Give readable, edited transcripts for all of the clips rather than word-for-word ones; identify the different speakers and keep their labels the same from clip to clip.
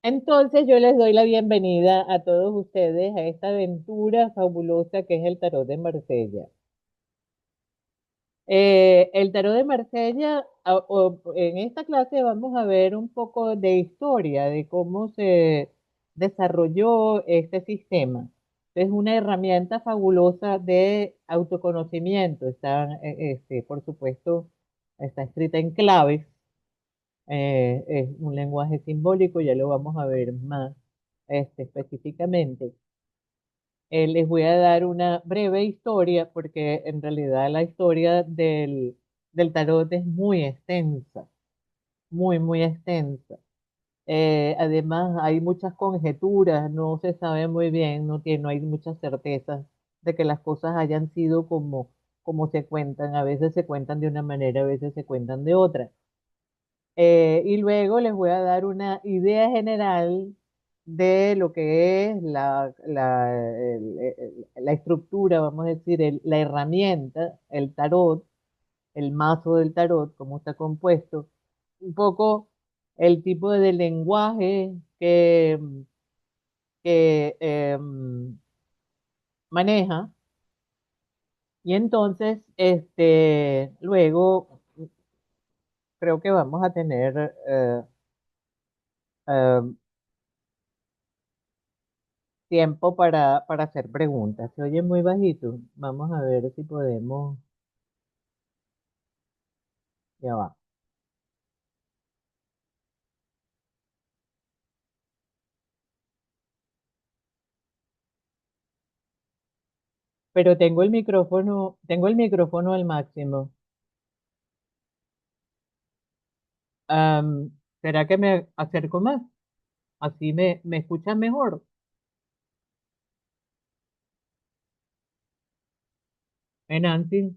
Speaker 1: Entonces yo les doy la bienvenida a todos ustedes a esta aventura fabulosa que es el Tarot de Marsella. El Tarot de Marsella, en esta clase vamos a ver un poco de historia, de cómo se desarrolló este sistema. Es una herramienta fabulosa de autoconocimiento. Por supuesto, está escrita en claves. Es un lenguaje simbólico, ya lo vamos a ver más específicamente. Les voy a dar una breve historia porque en realidad la historia del tarot es muy extensa, muy extensa. Además hay muchas conjeturas, no se sabe muy bien, no hay muchas certezas de que las cosas hayan sido como se cuentan. A veces se cuentan de una manera, a veces se cuentan de otra. Y luego les voy a dar una idea general de lo que es la estructura, vamos a decir, la herramienta, el tarot, el mazo del tarot, cómo está compuesto, un poco el tipo de lenguaje que maneja. Y entonces, luego creo que vamos a tener eh, tiempo para hacer preguntas. Se oye muy bajito. Vamos a ver si podemos. Ya va. Pero tengo el micrófono al máximo. Am, ¿Será que me acerco más? Así me escuchan mejor. Nancy,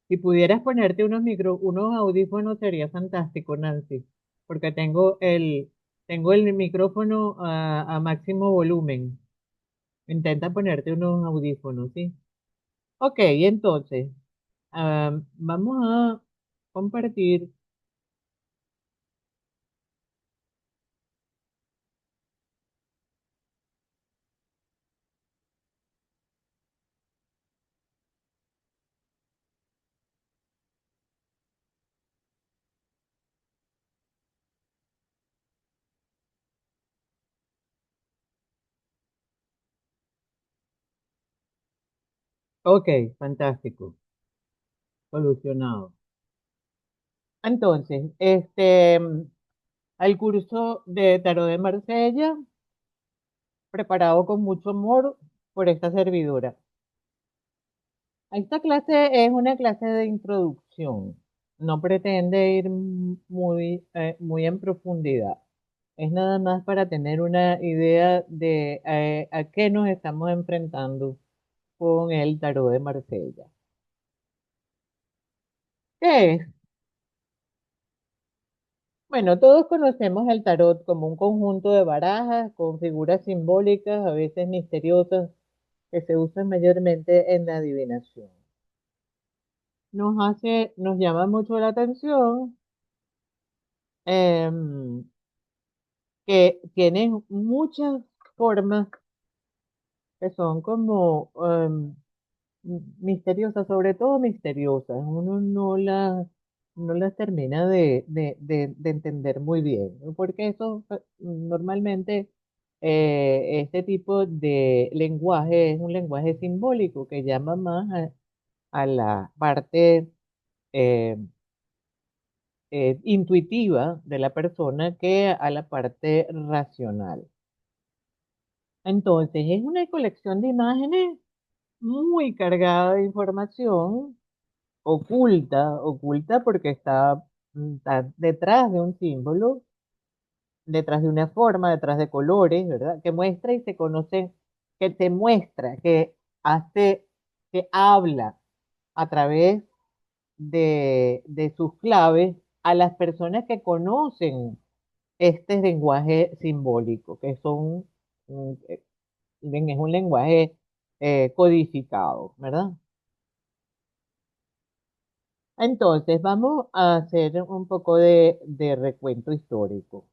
Speaker 1: si pudieras ponerte unos audífonos sería fantástico, Nancy, porque tengo el micrófono a máximo volumen. Intenta ponerte unos audífonos, ¿sí? Ok, entonces, vamos a compartir. Ok, fantástico, solucionado. Entonces, al curso de Tarot de Marsella, preparado con mucho amor por esta servidora. Esta clase es una clase de introducción, no pretende ir muy en profundidad. Es nada más para tener una idea de a qué nos estamos enfrentando con el Tarot de Marsella. ¿Qué es? Bueno, todos conocemos el tarot como un conjunto de barajas con figuras simbólicas, a veces misteriosas, que se usan mayormente en la adivinación. Nos llama mucho la atención em, que tienen muchas formas que son como misteriosas, sobre todo misteriosas. Uno no las termina de entender muy bien, ¿no? Porque eso normalmente este tipo de lenguaje es un lenguaje simbólico que llama más a la parte eh, intuitiva de la persona que a la parte racional. Entonces, es una colección de imágenes muy cargada de información oculta porque está detrás de un símbolo, detrás de una forma, detrás de colores, ¿verdad? Que muestra y se conoce, que te muestra, que hace, que habla a través de sus claves a las personas que conocen este lenguaje simbólico, que es un lenguaje codificado, ¿verdad? Entonces, vamos a hacer un poco de recuento histórico.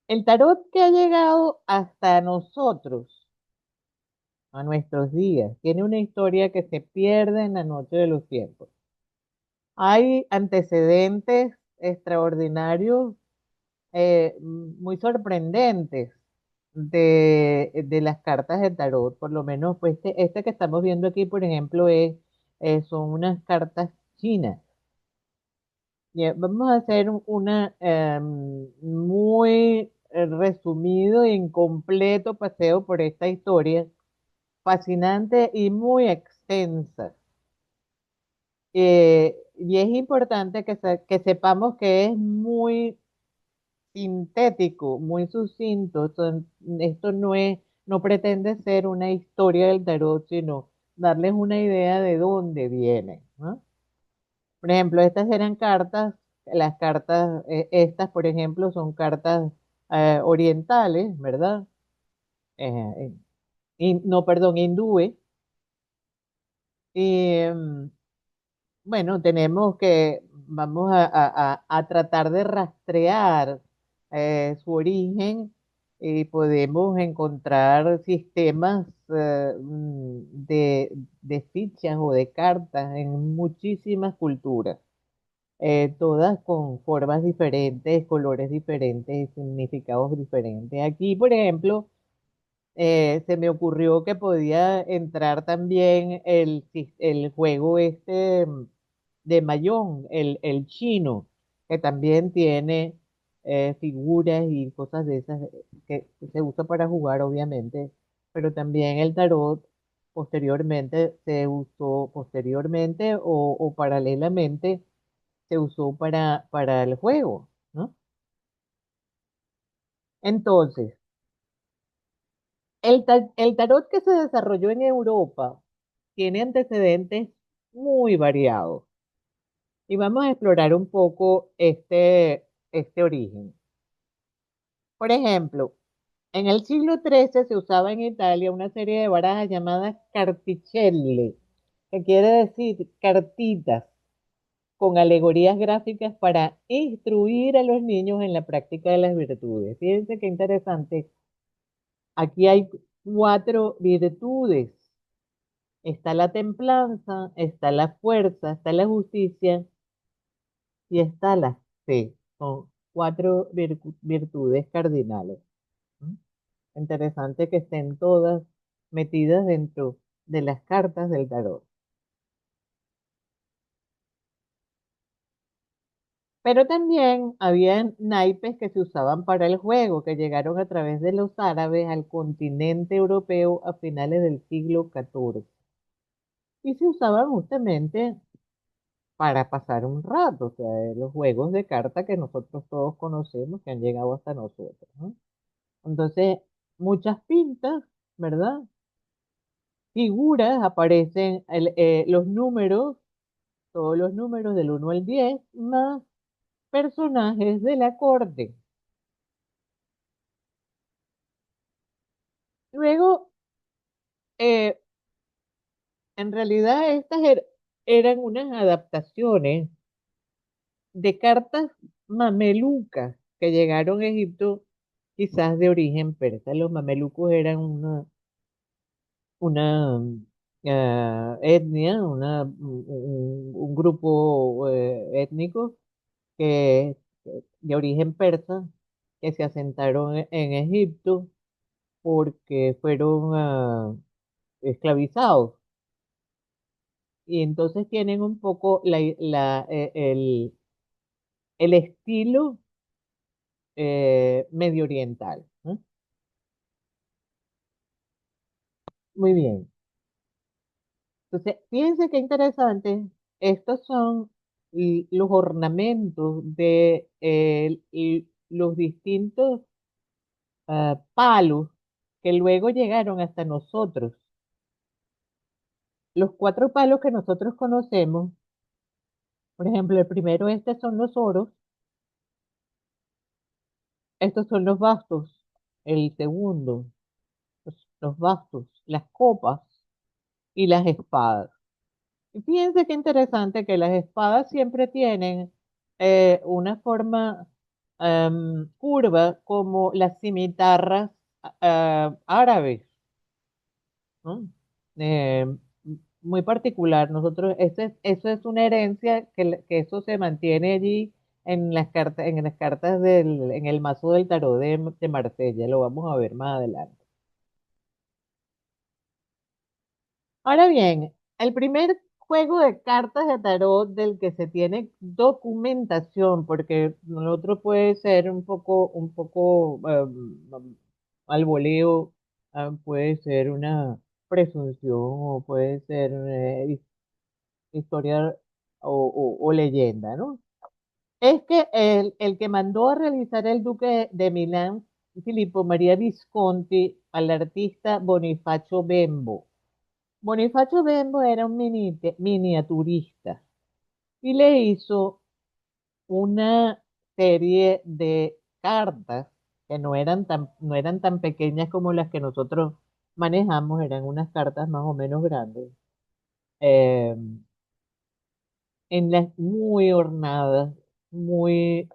Speaker 1: El tarot que ha llegado hasta nosotros, a nuestros días, tiene una historia que se pierde en la noche de los tiempos. Hay antecedentes extraordinarios, muy sorprendentes de las cartas de tarot. Por lo menos, pues este que estamos viendo aquí, por ejemplo, son unas cartas chinas. Bien, vamos a hacer una muy resumido e incompleto paseo por esta historia, fascinante y muy extensa. Y es importante que sepamos que es muy sintético, muy sucinto. Esto no pretende ser una historia del tarot, sino darles una idea de dónde viene, ¿no? Por ejemplo, estas eran cartas, las cartas, estas, por ejemplo, son cartas orientales, ¿verdad? No, perdón, hindúes. Y bueno, vamos a tratar de rastrear su origen y podemos encontrar sistemas de fichas o de cartas en muchísimas culturas, todas con formas diferentes, colores diferentes y significados diferentes. Aquí, por ejemplo, se me ocurrió que podía entrar también el juego este de Mahjong, el chino, que también tiene figuras y cosas de esas que se usa para jugar, obviamente, pero también el tarot posteriormente se usó, posteriormente o paralelamente se usó para el juego, ¿no? Entonces, el tarot que se desarrolló en Europa tiene antecedentes muy variados y vamos a explorar un poco este origen. Por ejemplo, en el siglo XIII se usaba en Italia una serie de barajas llamadas carticelle, que quiere decir cartitas, con alegorías gráficas para instruir a los niños en la práctica de las virtudes. Fíjense qué interesante. Aquí hay cuatro virtudes. Está la templanza, está la fuerza, está la justicia y está la fe. Son cuatro virtudes cardinales. ¿Mm? Interesante que estén todas metidas dentro de las cartas del tarot. Pero también había naipes que se usaban para el juego, que llegaron a través de los árabes al continente europeo a finales del siglo XIV. Y se usaban justamente para pasar un rato, o sea, los juegos de carta que nosotros todos conocemos, que han llegado hasta nosotros, ¿no? Entonces, muchas pintas, ¿verdad? Figuras, aparecen los números, todos los números del 1 al 10 más personajes de la corte. Luego, eh, en realidad, eran unas adaptaciones de cartas mamelucas que llegaron a Egipto, quizás de origen persa. Los mamelucos eran una etnia, un grupo étnico de origen persa que se asentaron en Egipto porque fueron esclavizados. Y entonces tienen un poco el estilo medio oriental, ¿no? Muy bien. Entonces, fíjense qué interesante. Estos son los ornamentos de los distintos palos que luego llegaron hasta nosotros. Los cuatro palos que nosotros conocemos, por ejemplo, el primero, son los oros, estos son los bastos, el segundo, los bastos, las copas y las espadas. Y fíjense qué interesante que las espadas siempre tienen una forma curva como las cimitarras árabes, ¿no? Eh, Muy particular. Nosotros, eso es una herencia que eso se mantiene allí en las cartas en el mazo del tarot de Marsella. Lo vamos a ver más adelante. Ahora bien, el primer juego de cartas de tarot del que se tiene documentación, porque el otro puede ser un poco al voleo, puede ser una presunción o puede ser historia o leyenda, ¿no? Es que el que mandó a realizar el duque de Milán, Filippo María Visconti, al artista Bonifacio Bembo. Bonifacio Bembo era un miniaturista y le hizo una serie de cartas que no eran tan pequeñas como las que nosotros manejamos, eran unas cartas más o menos grandes, eh, en las muy ornadas, muy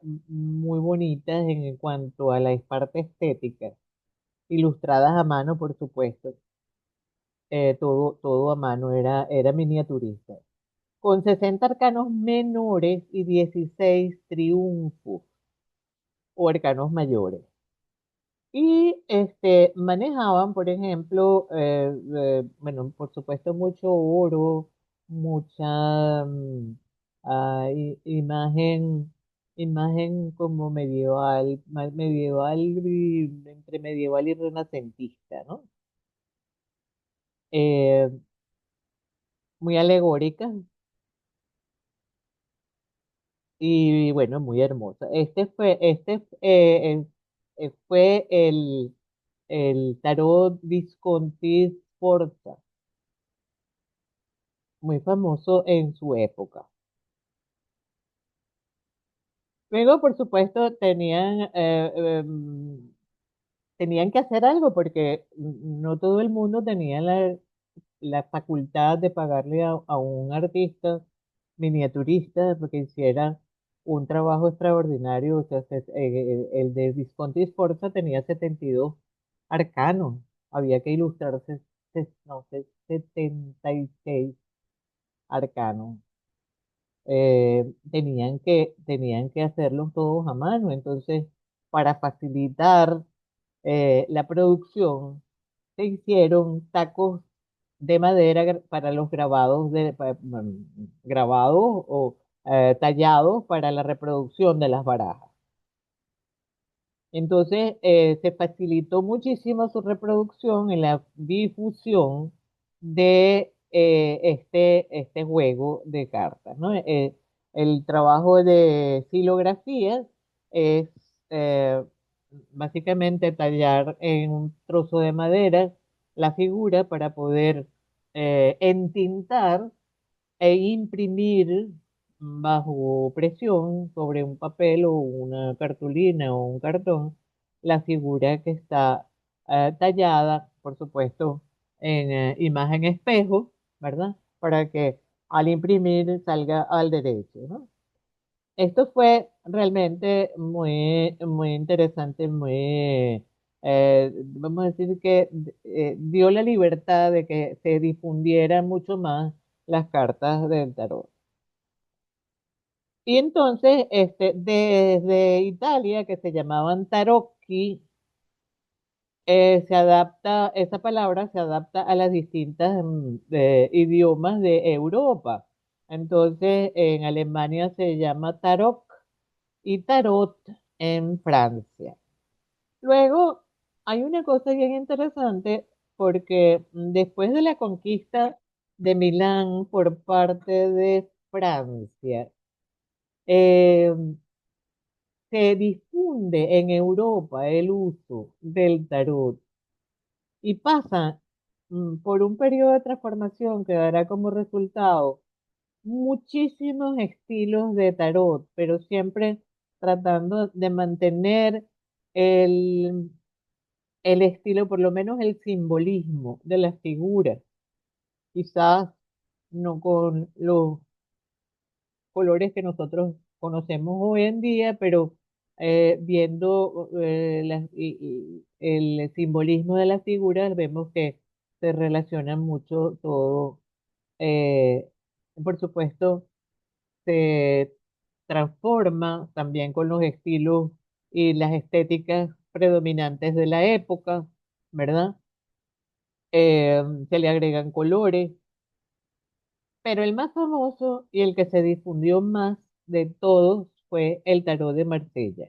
Speaker 1: bonitas en cuanto a la parte estética, ilustradas a mano, por supuesto, todo a mano, era miniaturista, con 60 arcanos menores y 16 triunfos o arcanos mayores. Y manejaban, por ejemplo, bueno, por supuesto, mucho oro, mucha imagen, imagen como medieval, medieval entre medieval y renacentista, ¿no? Eh, Muy alegórica y bueno, muy hermosa. Fue el tarot Visconti Sforza, muy famoso en su época. Luego, por supuesto, tenían que hacer algo porque no todo el mundo tenía la facultad de pagarle a un artista miniaturista porque hiciera un trabajo extraordinario. O sea, el de Visconti Sforza tenía 72 arcanos. Había que ilustrarse, no sé, 76 arcanos. Tenían que hacerlos todos a mano. Entonces, para facilitar la producción, se hicieron tacos de madera para los grabados, grabados o tallados para la reproducción de las barajas. Entonces, se facilitó muchísimo su reproducción en la difusión de este juego de cartas, ¿no? El trabajo de xilografía es eh, básicamente tallar en un trozo de madera la figura para poder entintar e imprimir bajo presión sobre un papel o una cartulina o un cartón la figura que está tallada, por supuesto, en imagen espejo, ¿verdad? Para que al imprimir salga al derecho, ¿no? Esto fue realmente muy interesante, vamos a decir que dio la libertad de que se difundieran mucho más las cartas del tarot. Y entonces, desde Italia, que se llamaban tarocchi, esa palabra se adapta a las distintas idiomas de Europa. Entonces, en Alemania se llama tarot y tarot en Francia. Luego, hay una cosa bien interesante porque después de la conquista de Milán por parte de Francia, eh, se difunde en Europa el uso del tarot y pasa por un periodo de transformación que dará como resultado muchísimos estilos de tarot, pero siempre tratando de mantener el, el estilo, por lo menos el simbolismo de las figuras. Quizás no con los colores que nosotros conocemos hoy en día, pero viendo el simbolismo de las figuras, vemos que se relacionan mucho todo. eh, por supuesto, se transforma también con los estilos y las estéticas predominantes de la época, ¿verdad? Se le agregan colores, pero el más famoso y el que se difundió más de todos fue el tarot de Marsella.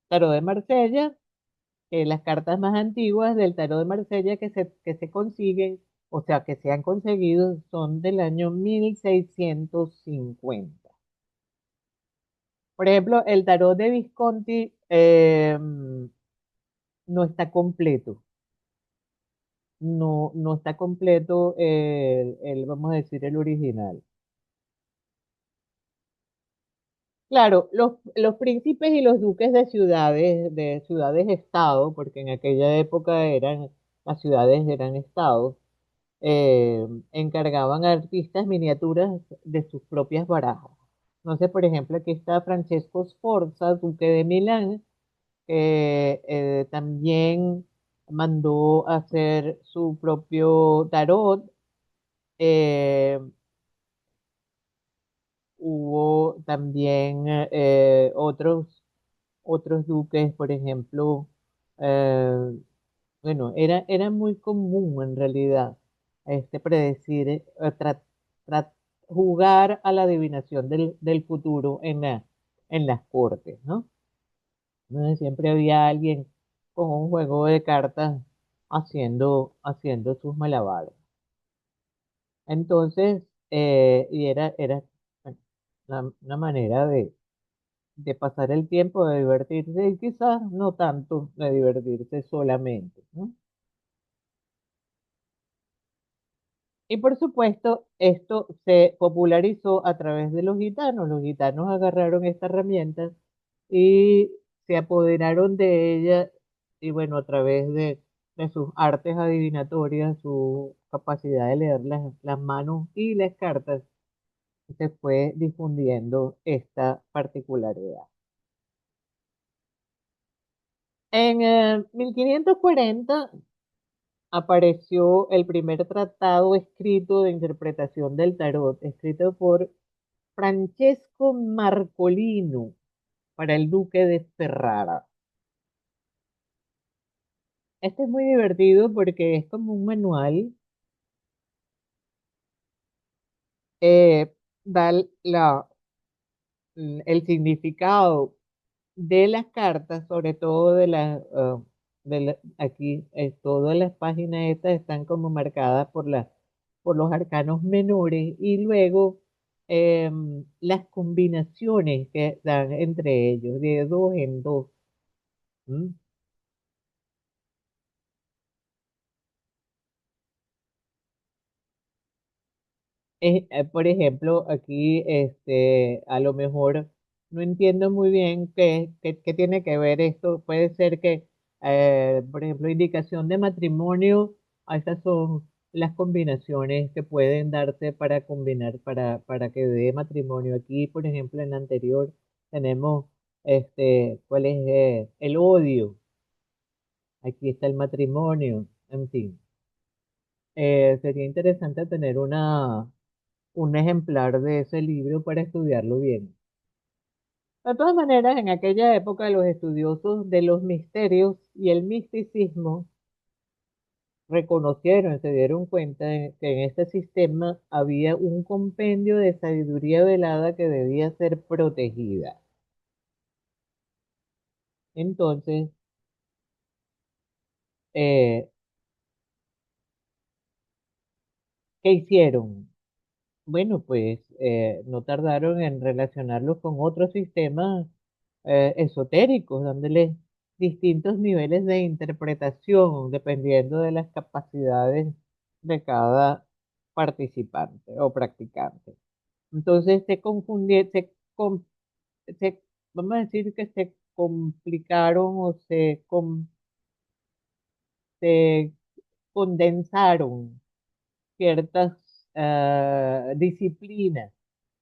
Speaker 1: Tarot de Marsella, las cartas más antiguas del tarot de Marsella que se consiguen, o sea, que se han conseguido, son del año 1650. Por ejemplo, el tarot de Visconti no está completo. No está completo vamos a decir, el original. Claro, los príncipes y los duques de ciudades-estado, porque en aquella época las ciudades eran estados, encargaban a artistas miniaturas de sus propias barajas. No sé, por ejemplo, aquí está Francesco Sforza, duque de Milán, que también mandó a hacer su propio tarot. eh, Hubo también otros duques, por ejemplo, eh, bueno, era muy común en realidad predecir, tra- jugar a la adivinación del futuro en las cortes, ¿no? Entonces, siempre había alguien con un juego de cartas haciendo sus malabares. Entonces, era bueno, una manera de pasar el tiempo, de divertirse y quizás no tanto de divertirse solamente, ¿no? Y por supuesto, esto se popularizó a través de los gitanos. Los gitanos agarraron esta herramienta y se apoderaron de ella y bueno, a través de sus artes adivinatorias, su capacidad de leer las manos y las cartas, se fue difundiendo esta particularidad. En 1540 apareció el primer tratado escrito de interpretación del tarot, escrito por Francesco Marcolino para el duque de Ferrara. Este es muy divertido porque es como un manual, eh, da el significado de las cartas, sobre todo aquí, todas las páginas estas están como marcadas por los arcanos menores y luego las combinaciones que dan entre ellos, de dos en dos. ¿M? Por ejemplo, aquí a lo mejor no entiendo muy bien qué tiene que ver esto. Puede ser que, por ejemplo, indicación de matrimonio, estas son las combinaciones que pueden darse para combinar, para que dé matrimonio. Aquí, por ejemplo, en la anterior tenemos ¿cuál es el odio? Aquí está el matrimonio, en fin. Sería interesante tener un ejemplar de ese libro para estudiarlo bien. De todas maneras, en aquella época los estudiosos de los misterios y el misticismo reconocieron, se dieron cuenta que en este sistema había un compendio de sabiduría velada que debía ser protegida. Entonces, eh, ¿qué hicieron? Bueno, pues no tardaron en relacionarlos con otros sistemas esotéricos, dándole distintos niveles de interpretación dependiendo de las capacidades de cada participante o practicante. Entonces se confundieron, vamos a decir que se complicaron o se condensaron ciertas disciplinas.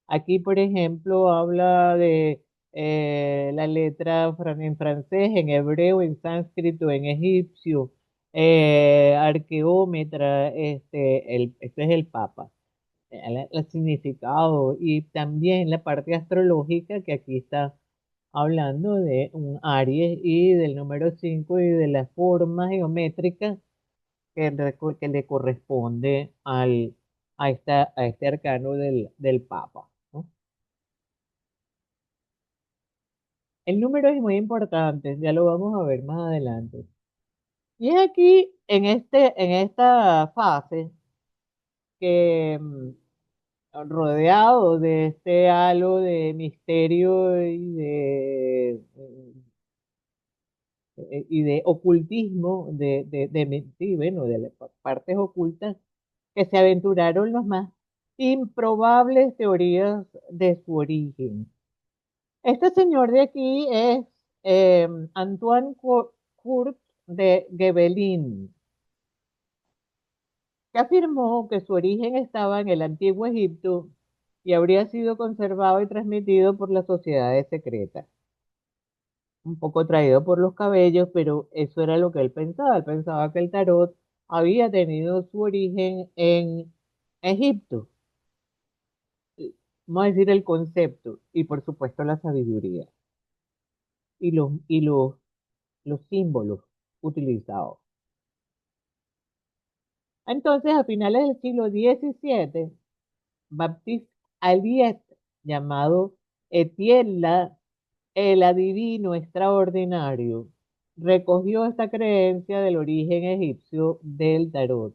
Speaker 1: Aquí, por ejemplo, habla de la letra en francés, en hebreo, en sánscrito, en egipcio, arqueómetra, este es el Papa, el significado y también la parte astrológica que aquí está hablando de un Aries y del número 5 y de la forma geométrica que le corresponde a este arcano del Papa, ¿no? El número es muy importante, ya lo vamos a ver más adelante. Y es aquí, en esta fase, que rodeado de este halo de misterio y de ocultismo, sí, bueno, de las partes ocultas, que se aventuraron los más improbables teorías de su origen. Este señor de aquí es Antoine Kurt de Gebelin, que afirmó que su origen estaba en el antiguo Egipto y habría sido conservado y transmitido por las sociedades secretas. Un poco traído por los cabellos, pero eso era lo que él pensaba. Él pensaba que el tarot había tenido su origen en Egipto, vamos a decir el concepto, y por supuesto la sabiduría y los símbolos utilizados. Entonces, a finales del siglo XVII, Baptiste Aliet, llamado Etiella, el adivino extraordinario, recogió esta creencia del origen egipcio del tarot.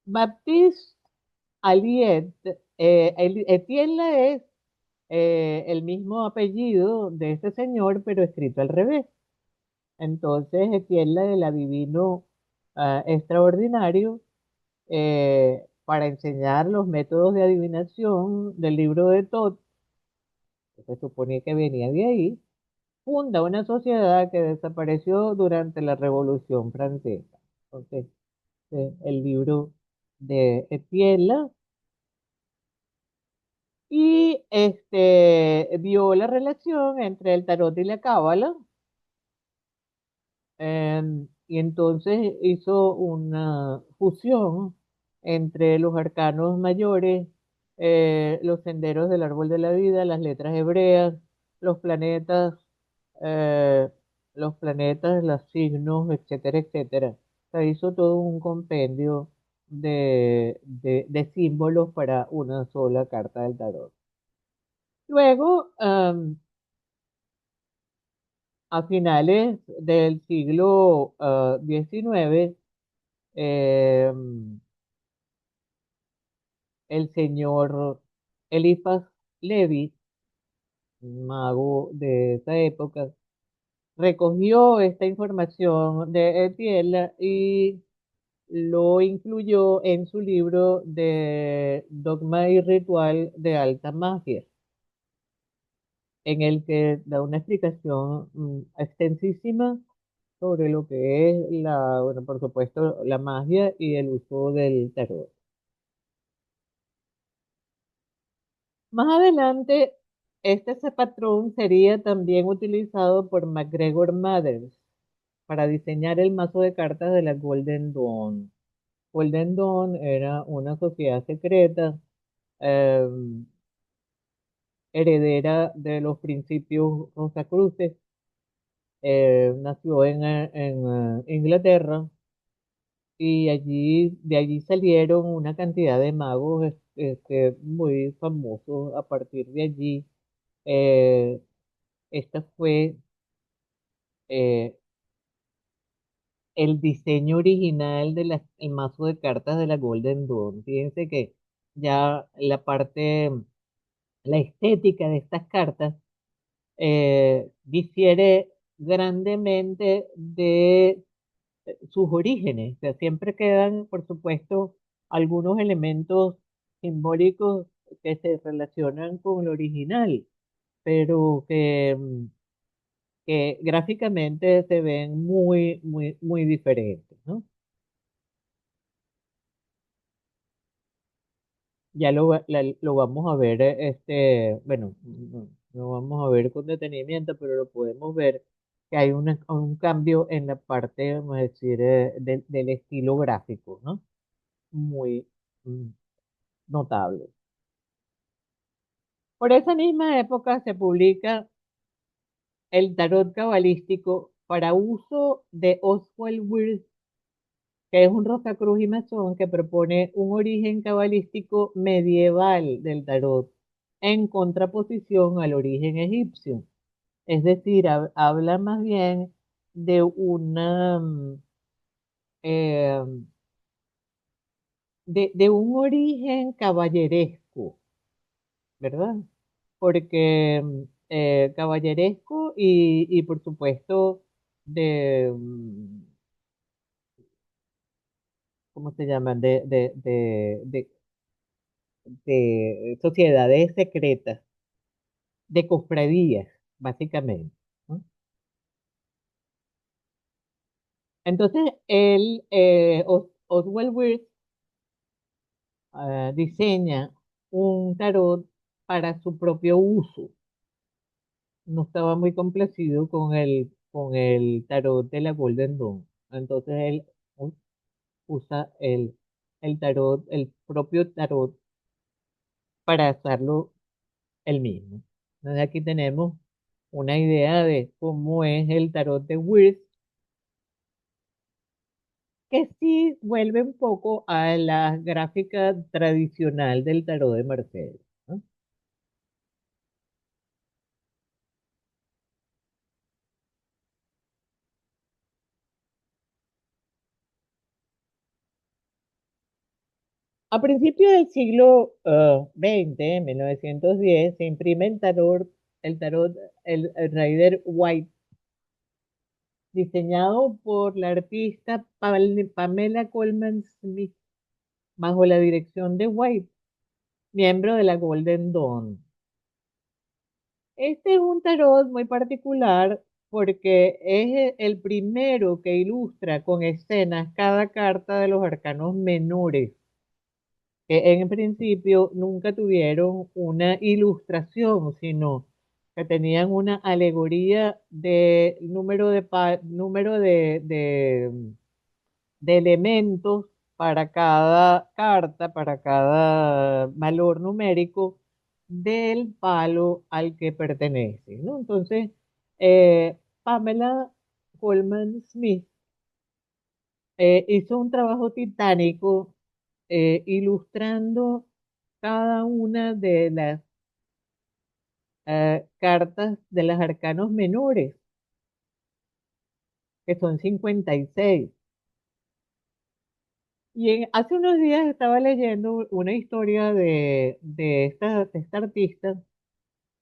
Speaker 1: Baptiste Aliet, Etiella es el mismo apellido de este señor, pero escrito al revés. Entonces, Etiella, el adivino extraordinario, para enseñar los métodos de adivinación del libro de Tot, que se suponía que venía de ahí, funda una sociedad que desapareció durante la Revolución Francesa. Entonces, el libro de Etiela y vio la relación entre el tarot y la cábala, y entonces hizo una fusión entre los arcanos mayores, los senderos del árbol de la vida, las letras hebreas, los planetas, eh, los signos, etcétera, etcétera. O sea, hizo todo un compendio de símbolos para una sola carta del tarot. Luego, a finales del siglo XIX, eh, el señor Eliphas Levi, un mago de esa época, recogió esta información de Etiela y lo incluyó en su libro de Dogma y Ritual de Alta Magia, en el que da una explicación extensísima sobre lo que es bueno, por supuesto, la magia y el uso del tarot. Más adelante, ese patrón sería también utilizado por MacGregor Mathers para diseñar el mazo de cartas de la Golden Dawn. Golden Dawn era una sociedad secreta, eh, heredera de los principios Rosacruces. Nació en Inglaterra y de allí salieron una cantidad de magos muy famosos. A partir de allí, eh, esta fue eh, el diseño original del mazo de cartas de la Golden Dawn. Fíjense que ya la estética de estas cartas difiere grandemente de sus orígenes. O sea, siempre quedan, por supuesto, algunos elementos simbólicos que se relacionan con el original, pero que gráficamente se ven muy, muy, muy diferentes, ¿no? ya lo vamos a ver, bueno, no lo vamos a ver con detenimiento, pero lo podemos ver que hay un cambio en la parte, vamos a decir, del estilo gráfico, ¿no? Muy mm, notable. Por esa misma época se publica el tarot cabalístico para uso de Oswald Wirth, que es un Rosacruz y masón que propone un origen cabalístico medieval del tarot en contraposición al origen egipcio. Es decir, habla más bien de eh, de un origen caballeresco, ¿verdad? Porque caballeresco y por supuesto de, ¿cómo se llaman? De sociedades secretas, de cofradías, básicamente, ¿no? Entonces, Oswald Wirth, diseña un tarot para su propio uso. No estaba muy complacido con el tarot de la Golden Dawn. Entonces, él u- usa el tarot, el propio tarot, para hacerlo él mismo. Entonces, aquí tenemos una idea de cómo es el tarot de Wirth, que sí vuelve un poco a la gráfica tradicional del tarot de Mercedes, ¿no? A principios del siglo XX, en 1910, se imprime el tarot, el Rider White, diseñado por la artista Pamela Coleman Smith, bajo la dirección de White, miembro de la Golden Dawn. Este es un tarot muy particular porque es el primero que ilustra con escenas cada carta de los arcanos menores, que en principio nunca tuvieron una ilustración, sino que tenían una alegoría de número de elementos para cada carta, para cada valor numérico del palo al que pertenece, ¿no? Entonces, Pamela Coleman Smith hizo un trabajo titánico, ilustrando cada una de las cartas de los arcanos menores, que son 56. Hace unos días estaba leyendo una historia de esta artista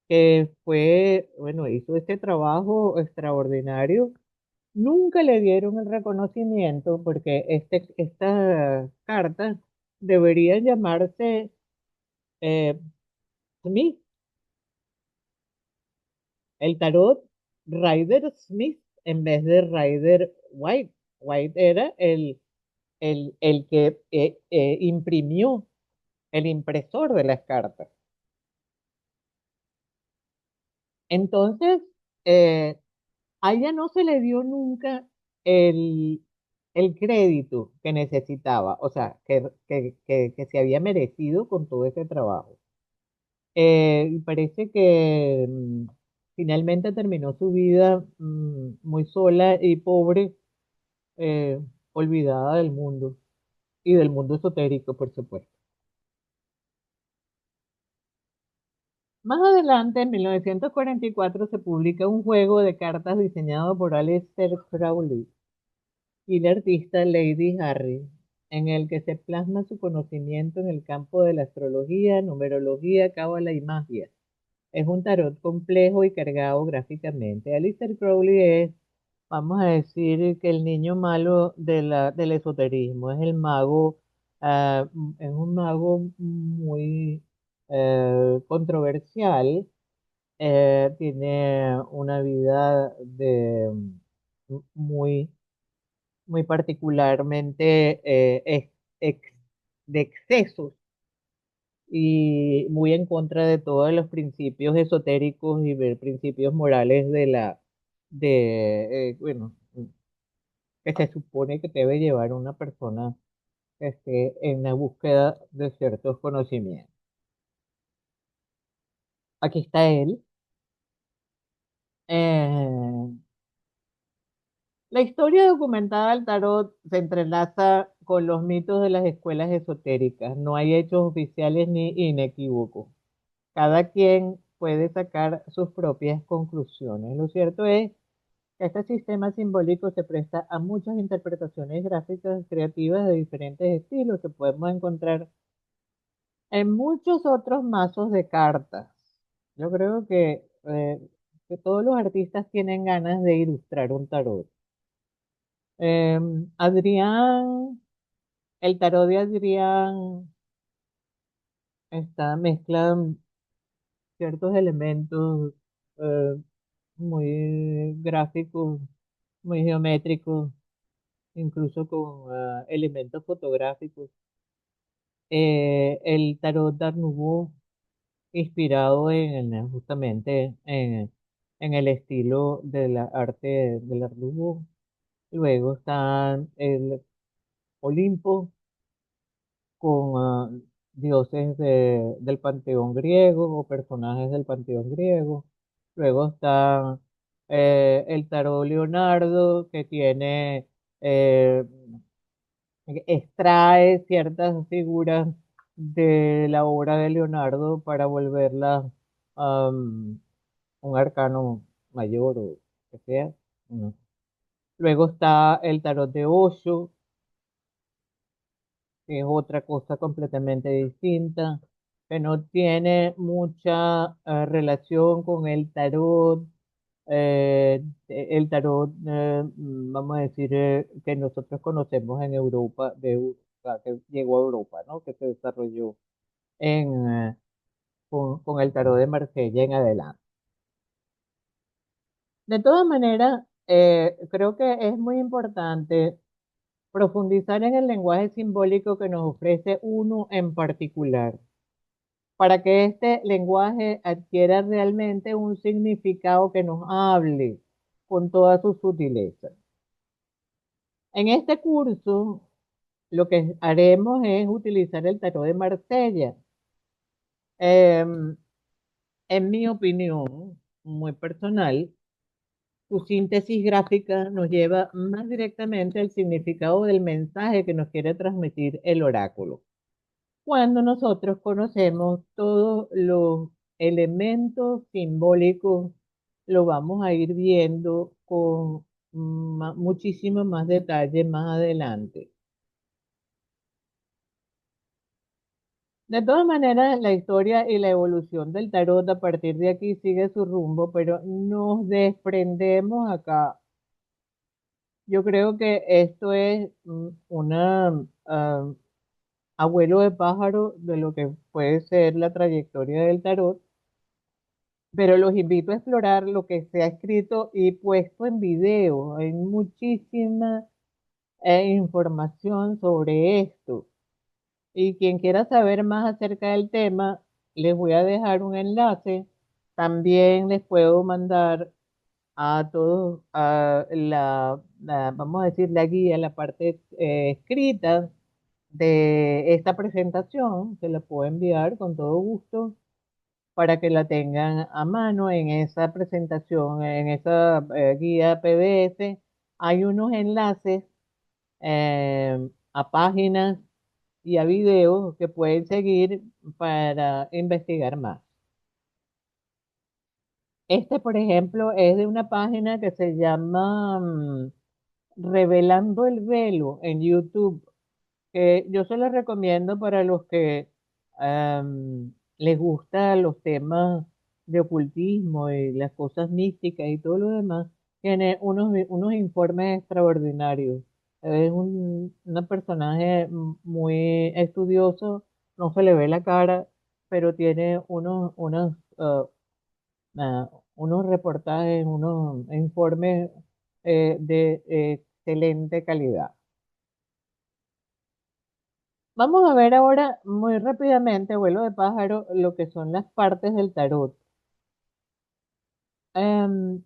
Speaker 1: que fue, bueno, hizo este trabajo extraordinario. Nunca le dieron el reconocimiento porque esta carta debería llamarse eh, Smith, el tarot Rider Smith, en vez de Rider White. White era el que imprimió, el impresor de las cartas. Entonces, eh, a ella no se le dio nunca el, el crédito que necesitaba, o sea, que se había merecido con todo ese trabajo. Y parece que finalmente terminó su vida muy sola y pobre, eh, olvidada del mundo y del mundo esotérico, por supuesto. Más adelante, en 1944, se publica un juego de cartas diseñado por Aleister Crowley y la artista Lady Harry, en el que se plasma su conocimiento en el campo de la astrología, numerología, cábala y magia. Es un tarot complejo y cargado gráficamente. Aleister Crowley es, vamos a decir, que el niño malo del esoterismo. Es el mago, es un mago muy controversial. Tiene una vida muy, muy particularmente de excesos y muy en contra de todos los principios esotéricos y de principios morales bueno, que se supone que debe llevar una persona que esté en la búsqueda de ciertos conocimientos. Aquí está él. Eh, la historia documentada del tarot se entrelaza con los mitos de las escuelas esotéricas. No hay hechos oficiales ni inequívocos. Cada quien puede sacar sus propias conclusiones. Lo cierto es que este sistema simbólico se presta a muchas interpretaciones gráficas creativas de diferentes estilos que podemos encontrar en muchos otros mazos de cartas. Yo creo que todos los artistas tienen ganas de ilustrar un tarot. Adrián, el tarot de Adrián está mezcla ciertos elementos eh, muy gráficos, muy geométricos, incluso con elementos fotográficos. El tarot d'Art Nouveau, inspirado justamente en el estilo de la arte del Art Nouveau. Luego está el Olimpo con dioses del panteón griego o personajes del panteón griego. Luego está el tarot Leonardo, que tiene, eh, extrae ciertas figuras de la obra de Leonardo para volverla un arcano mayor o que sea. ¿No? Luego está el tarot de Osho, que es otra cosa completamente distinta, que no tiene mucha relación con el tarot, vamos a decir, que nosotros conocemos en Europa, que llegó a Europa, ¿no? Que se desarrolló con el tarot de Marsella en adelante. De todas maneras, creo que es muy importante profundizar en el lenguaje simbólico que nos ofrece uno en particular, para que este lenguaje adquiera realmente un significado que nos hable con toda su sutileza. En este curso, lo que haremos es utilizar el tarot de Marsella. Em, en mi opinión, muy personal, su síntesis gráfica nos lleva más directamente al significado del mensaje que nos quiere transmitir el oráculo. Cuando nosotros conocemos todos los elementos simbólicos, lo vamos a ir viendo con muchísimo más detalle más adelante. De todas maneras, la historia y la evolución del tarot a partir de aquí sigue su rumbo, pero nos desprendemos acá. Yo creo que esto es una abuelo de pájaro de lo que puede ser la trayectoria del tarot, pero los invito a explorar lo que se ha escrito y puesto en video. Hay muchísima información sobre esto. Y quien quiera saber más acerca del tema, les voy a dejar un enlace. También les puedo mandar a todos vamos a decir, la guía, la parte escrita de esta presentación. Se la puedo enviar con todo gusto para que la tengan a mano en esa presentación, en esa guía PDF. Hay unos enlaces a páginas y a videos que pueden seguir para investigar más. Este, por ejemplo, es de una página que se llama Revelando el Velo en YouTube, que yo se los recomiendo para los que les gustan los temas de ocultismo y las cosas místicas y todo lo demás. Tiene unos informes extraordinarios. Es un personaje muy estudioso, no se le ve la cara, pero tiene unos reportajes, unos informes de excelente calidad. Vamos a ver ahora muy rápidamente, vuelo de pájaro, lo que son las partes del tarot. Em,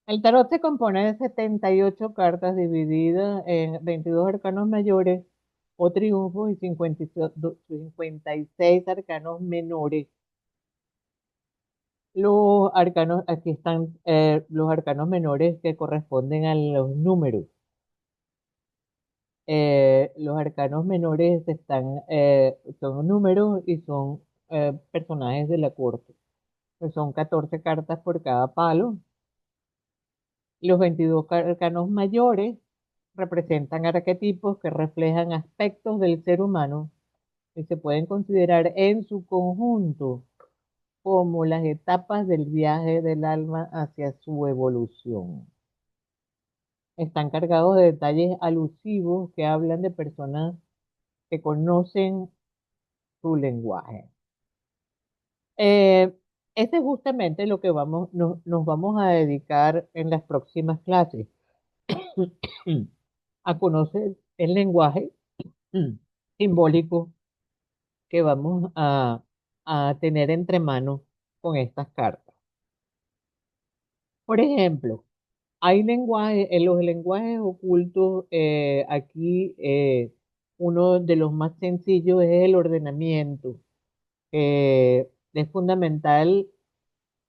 Speaker 1: el tarot se compone de 78 cartas divididas en 22 arcanos mayores o triunfos y 56 arcanos menores. Los arcanos, aquí están los arcanos menores que corresponden a los números. Los arcanos menores son números y son personajes de la corte. Pues son 14 cartas por cada palo. Los 22 arcanos mayores representan arquetipos que reflejan aspectos del ser humano que se pueden considerar en su conjunto como las etapas del viaje del alma hacia su evolución. Están cargados de detalles alusivos que hablan de personas que conocen su lenguaje. Eh, Ese es justamente lo que nos vamos a dedicar en las próximas clases, a conocer el lenguaje simbólico que a tener entre manos con estas cartas. Por ejemplo, hay lenguajes, en los lenguajes ocultos, aquí uno de los más sencillos es el ordenamiento, que es fundamental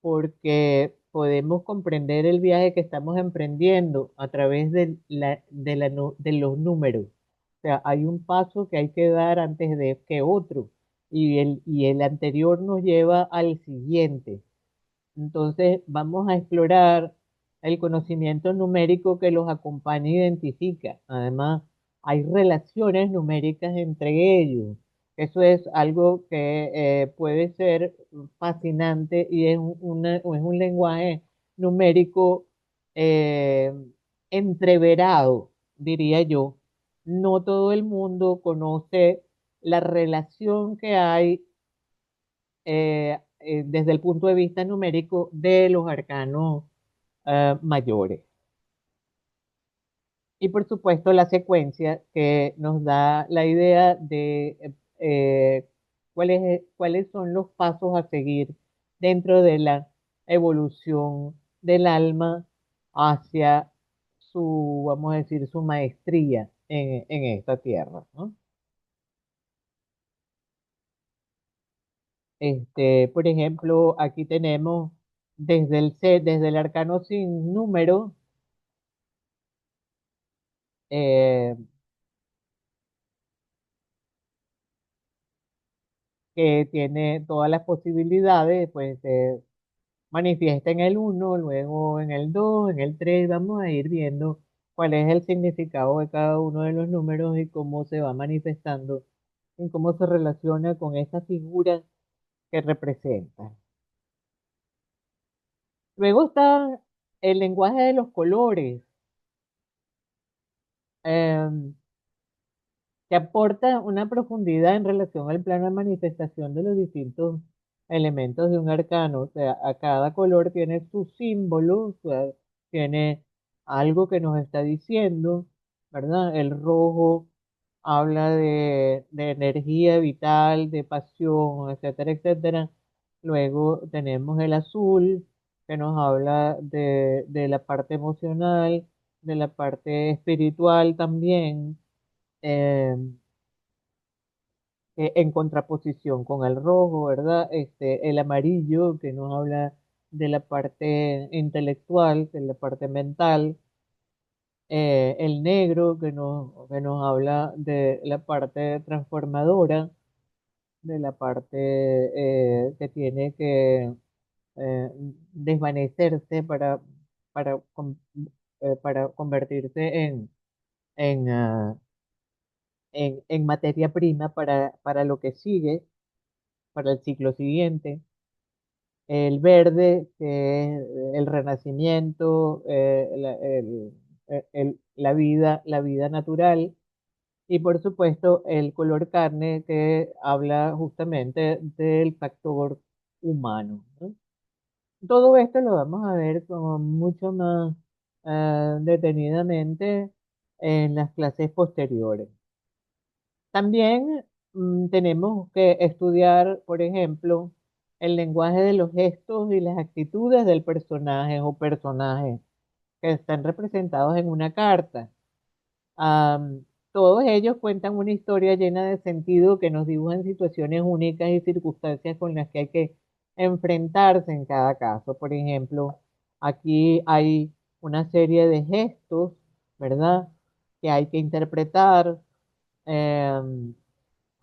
Speaker 1: porque podemos comprender el viaje que estamos emprendiendo a través de los números. O sea, hay un paso que hay que dar antes de que otro, y el anterior nos lleva al siguiente. Entonces, vamos a explorar el conocimiento numérico que los acompaña e identifica. Además, hay relaciones numéricas entre ellos. Eso es algo que puede ser fascinante y es es un lenguaje numérico eh, entreverado, diría yo. No todo el mundo conoce la relación que hay desde el punto de vista numérico de los arcanos mayores. Y por supuesto la secuencia que nos da la idea de cuáles son los pasos a seguir dentro de la evolución del alma hacia su, vamos a decir, su maestría en esta tierra, ¿no? Por ejemplo, aquí tenemos desde el arcano sin número, eh, que tiene todas las posibilidades, pues se manifiesta en el uno, luego en el 2, en el 3. Vamos a ir viendo cuál es el significado de cada uno de los números y cómo se va manifestando, y cómo se relaciona con esa figura que representa. Luego está el lenguaje de los colores. em, que aporta una profundidad en relación al plano de manifestación de los distintos elementos de un arcano. O sea, a cada color tiene su símbolo, o sea, tiene algo que nos está diciendo, ¿verdad? El rojo habla de energía vital, de pasión, etcétera, etcétera. Luego tenemos el azul, que nos habla de la parte emocional, de la parte espiritual también. em, en contraposición con el rojo, ¿verdad? El amarillo que nos habla de la parte intelectual, de la parte mental, el negro que nos habla de la parte transformadora, de la parte que tiene que eh, desvanecerse para convertirse en materia prima para lo que sigue, para el ciclo siguiente. El verde, que es el renacimiento, la vida natural, y por supuesto el color carne, que habla justamente del factor humano, ¿no? Todo esto lo vamos a ver como mucho más detenidamente en las clases posteriores. También tenemos que estudiar, por ejemplo, el lenguaje de los gestos y las actitudes del personaje o personajes que están representados en una carta. Am, Todos ellos cuentan una historia llena de sentido que nos dibujan situaciones únicas y circunstancias con las que hay que enfrentarse en cada caso. Por ejemplo, aquí hay una serie de gestos, ¿verdad? Que hay que interpretar. Em,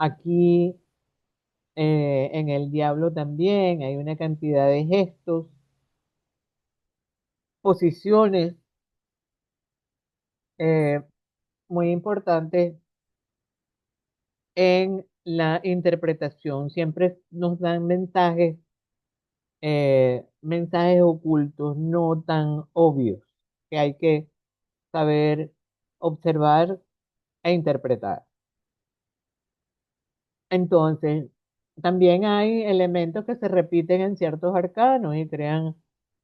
Speaker 1: Aquí en El Diablo también hay una cantidad de gestos, posiciones eh, muy importantes en la interpretación. Siempre nos dan mensajes ocultos, no tan obvios, que hay que saber observar e interpretar. Entonces, también hay elementos que se repiten en ciertos arcanos y crean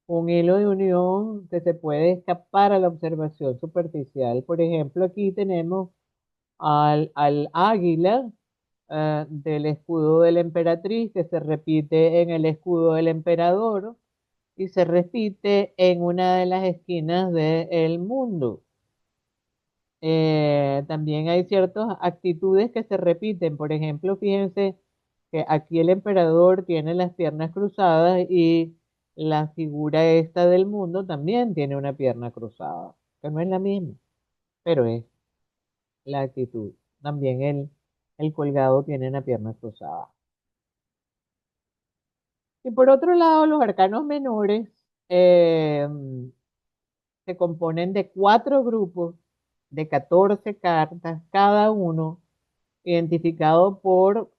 Speaker 1: un hilo de unión que se puede escapar a la observación superficial. Por ejemplo, aquí tenemos al águila del escudo de la emperatriz que se repite en el escudo del emperador y se repite en una de las esquinas del mundo. También hay ciertas actitudes que se repiten. Por ejemplo, fíjense que aquí el emperador tiene las piernas cruzadas y la figura esta del mundo también tiene una pierna cruzada, que no es la misma, pero es la actitud. También el colgado tiene una pierna cruzada. Y por otro lado, los arcanos menores eh, se componen de cuatro grupos de 14 cartas, cada uno identificado por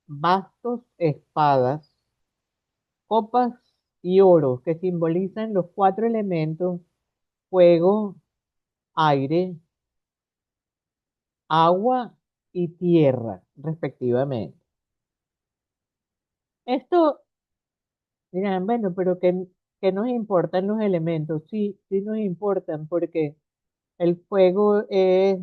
Speaker 1: bastos, espadas, copas y oro, que simbolizan los cuatro elementos, fuego, aire, agua y tierra, respectivamente. Esto, dirán, bueno, pero ¿qué nos importan los elementos? Sí, sí nos importan porque el fuego es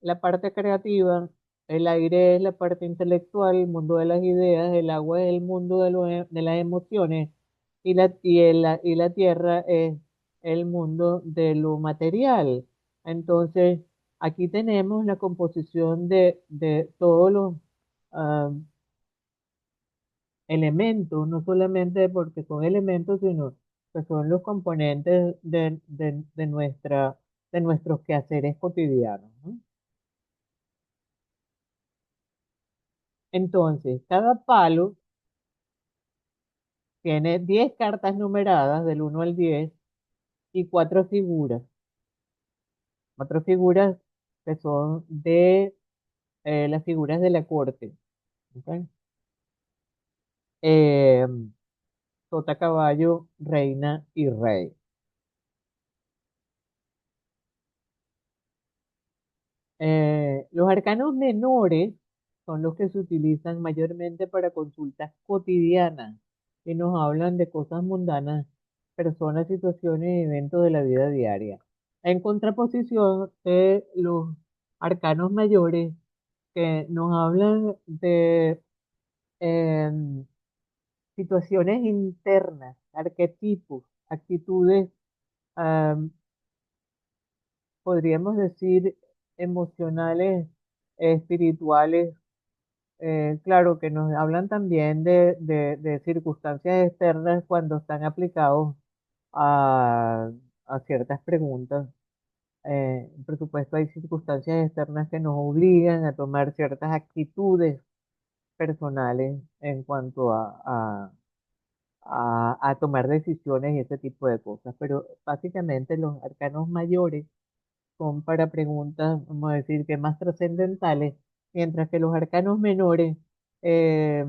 Speaker 1: la parte creativa, el aire es la parte intelectual, el mundo de las ideas, el agua es el mundo de las emociones y la tierra es el mundo de lo material. Entonces, aquí tenemos la composición de todos los ah, elementos, no solamente porque son elementos, sino que son los componentes de nuestros quehaceres cotidianos, ¿no? Entonces, cada palo tiene 10 cartas numeradas del 1 al 10 y cuatro figuras que son de las figuras de la corte. ¿Ok? Eh, Sota, caballo, reina y rey. Los arcanos menores son los que se utilizan mayormente para consultas cotidianas y nos hablan de cosas mundanas, personas, situaciones y eventos de la vida diaria. En contraposición de los arcanos mayores que nos hablan de em, situaciones internas, arquetipos, actitudes, am, podríamos decir, emocionales, espirituales. Claro que nos hablan también de circunstancias externas cuando están aplicados a, a ciertas preguntas. Por supuesto, hay circunstancias externas que nos obligan a tomar ciertas actitudes personales en cuanto a tomar decisiones y ese tipo de cosas. Pero básicamente los arcanos mayores son para preguntas, vamos a decir, que más trascendentales, mientras que los arcanos menores, eh,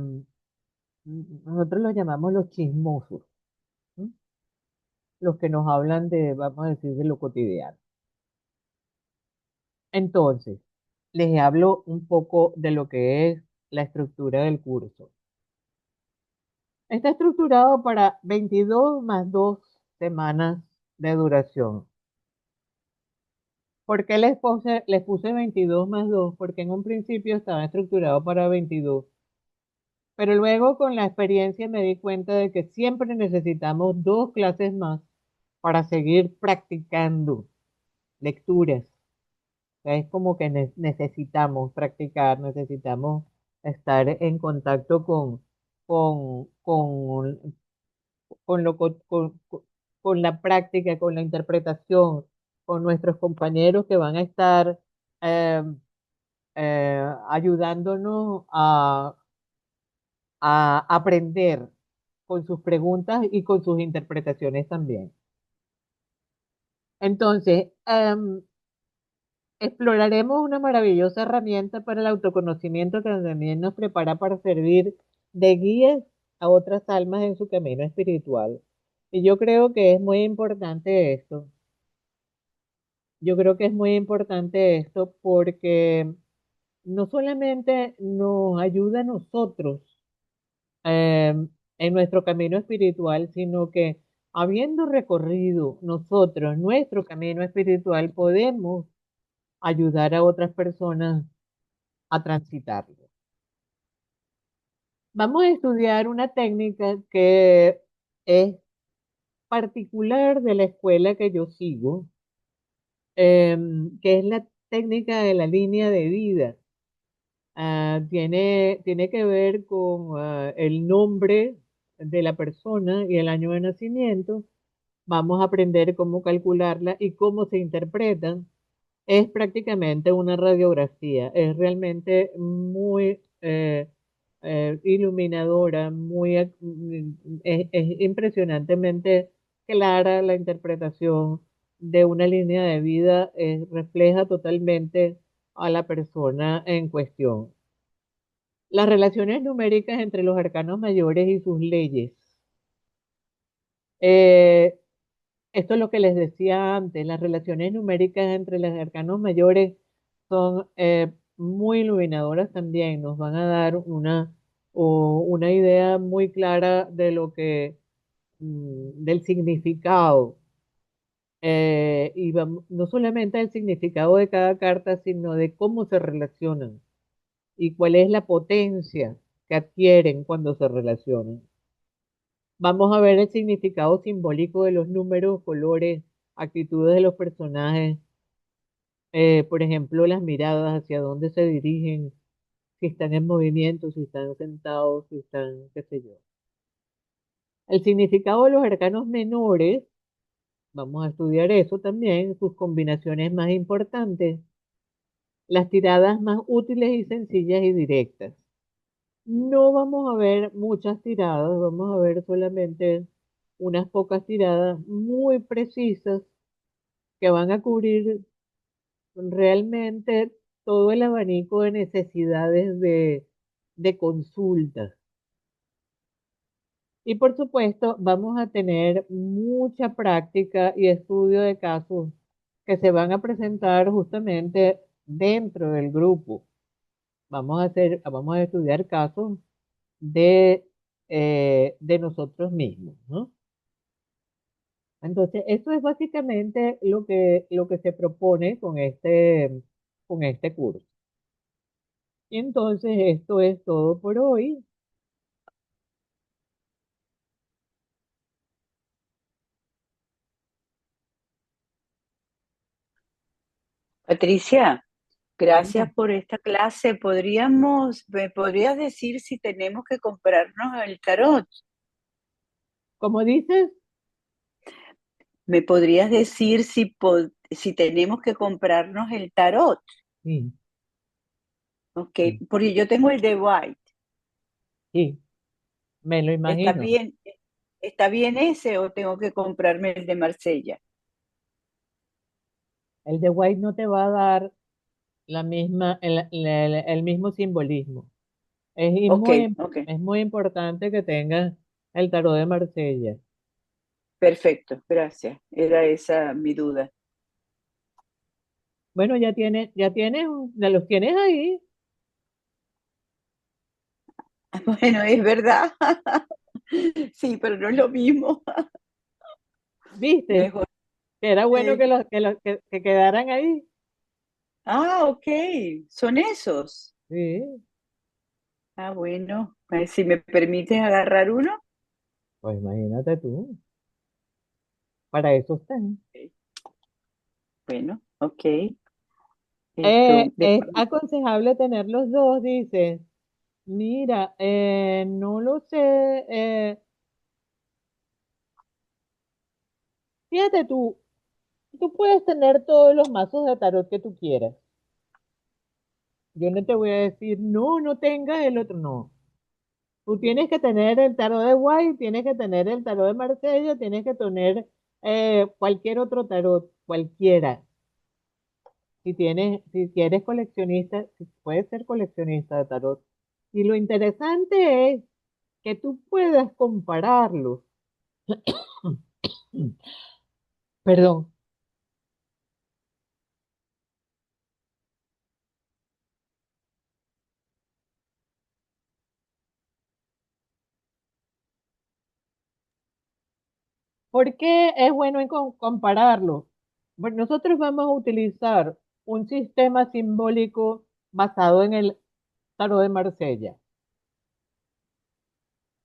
Speaker 1: nosotros los llamamos los chismosos, ¿sí? Los que nos hablan de, vamos a decir, de lo cotidiano. Entonces, les hablo un poco de lo que es la estructura del curso. Está estructurado para 22 más 2 semanas de duración. ¿Por qué les puse 22 más 2? Porque en un principio estaba estructurado para 22. Pero luego con la experiencia me di cuenta de que siempre necesitamos 2 clases más para seguir practicando lecturas. O sea, es como que necesitamos practicar, necesitamos estar en contacto con, con, con la práctica, con la interpretación, con nuestros compañeros que van a estar eh, ayudándonos a aprender con sus preguntas y con sus interpretaciones también. Entonces, exploraremos una maravillosa herramienta para el autoconocimiento que también nos prepara para servir de guías a otras almas en su camino espiritual. Y yo creo que es muy importante esto. Yo creo que es muy importante esto porque no solamente nos ayuda a nosotros eh, en nuestro camino espiritual, sino que habiendo recorrido nosotros nuestro camino espiritual, podemos ayudar a otras personas a transitarlo. Vamos a estudiar una técnica que es particular de la escuela que yo sigo, que es la técnica de la línea de vida. Tiene que ver con el nombre de la persona y el año de nacimiento. Vamos a aprender cómo calcularla y cómo se interpretan. Es prácticamente una radiografía, es realmente muy iluminadora, es impresionantemente clara la interpretación de una línea de vida, refleja totalmente a la persona en cuestión. Las relaciones numéricas entre los arcanos mayores y sus leyes. Eh, Esto es lo que les decía antes, las relaciones numéricas entre los arcanos mayores son muy iluminadoras también, nos van a dar una idea muy clara de del significado, no solamente del significado de cada carta, sino de cómo se relacionan y cuál es la potencia que adquieren cuando se relacionan. Vamos a ver el significado simbólico de los números, colores, actitudes de los personajes, por ejemplo, las miradas, hacia dónde se dirigen, si están en movimiento, si están sentados, si están, qué sé yo. El significado de los arcanos menores, vamos a estudiar eso también, sus combinaciones más importantes, las tiradas más útiles y sencillas y directas. No vamos a ver muchas tiradas, vamos a ver solamente unas pocas tiradas muy precisas que van a cubrir realmente todo el abanico de necesidades de consultas. Y por supuesto, vamos a tener mucha práctica y estudio de casos que se van a presentar justamente dentro del grupo. Vamos a estudiar casos de nosotros mismos, ¿no? Entonces, eso es básicamente lo que se propone con este curso. Y entonces, esto es todo por hoy.
Speaker 2: Patricia, gracias
Speaker 1: Cuenta.
Speaker 2: por esta clase. ¿Me podrías decir si tenemos que comprarnos el tarot?
Speaker 1: Como dices,
Speaker 2: ¿Me podrías decir si tenemos que comprarnos el tarot?
Speaker 1: sí,
Speaker 2: Ok,
Speaker 1: sí,
Speaker 2: porque yo tengo el de White.
Speaker 1: sí, me lo
Speaker 2: ¿Está
Speaker 1: imagino.
Speaker 2: bien? ¿Está bien ese o tengo que comprarme el de Marsella?
Speaker 1: El de White no te va a dar el mismo simbolismo. Es
Speaker 2: Ok,
Speaker 1: muy,
Speaker 2: ok,
Speaker 1: es muy importante que tengas el tarot de Marsella.
Speaker 2: perfecto, gracias. Era esa mi duda.
Speaker 1: Bueno, ya los tienes ahí,
Speaker 2: Bueno, es verdad. Sí, pero no es lo mismo.
Speaker 1: ¿viste?
Speaker 2: Mejor.
Speaker 1: Que era bueno
Speaker 2: Sí.
Speaker 1: que quedaran ahí.
Speaker 2: Ah, ok, son esos.
Speaker 1: Sí,
Speaker 2: Ah, bueno, si me permites agarrar uno.
Speaker 1: pues imagínate tú, para eso están.
Speaker 2: Ok, bueno, ok. Esto,
Speaker 1: Es aconsejable tener los dos, dice. Mira, no lo sé. Fíjate tú puedes tener todos los mazos de tarot que tú quieras. Yo no te voy a decir, no, no tengas el otro, no. Tú tienes que tener el tarot de White, tienes que tener el tarot de Marsella, tienes que tener cualquier otro tarot, cualquiera. Si eres coleccionista, si puedes ser coleccionista de tarot. Y lo interesante es que tú puedas compararlos. Perdón, ¿por qué es bueno compararlos? Bueno, nosotros vamos a utilizar un sistema simbólico basado en el tarot de Marsella,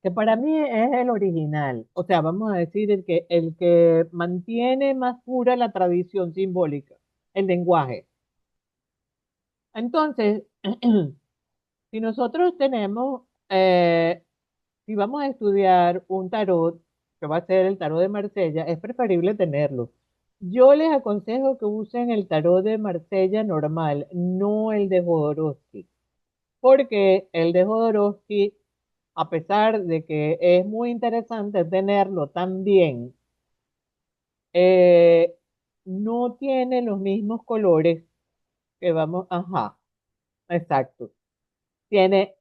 Speaker 1: que para mí es el original. O sea, vamos a decir el que mantiene más pura la tradición simbólica, el lenguaje. Entonces, si nosotros tenemos, si vamos a estudiar un tarot, que va a ser el tarot de Marsella, es preferible tenerlo. Yo les aconsejo que usen el tarot de Marsella normal, no el de Jodorowsky, porque el de Jodorowsky, a pesar de que es muy interesante tenerlo también, eh, no tiene los mismos colores que vamos, ajá, exacto. Tiene,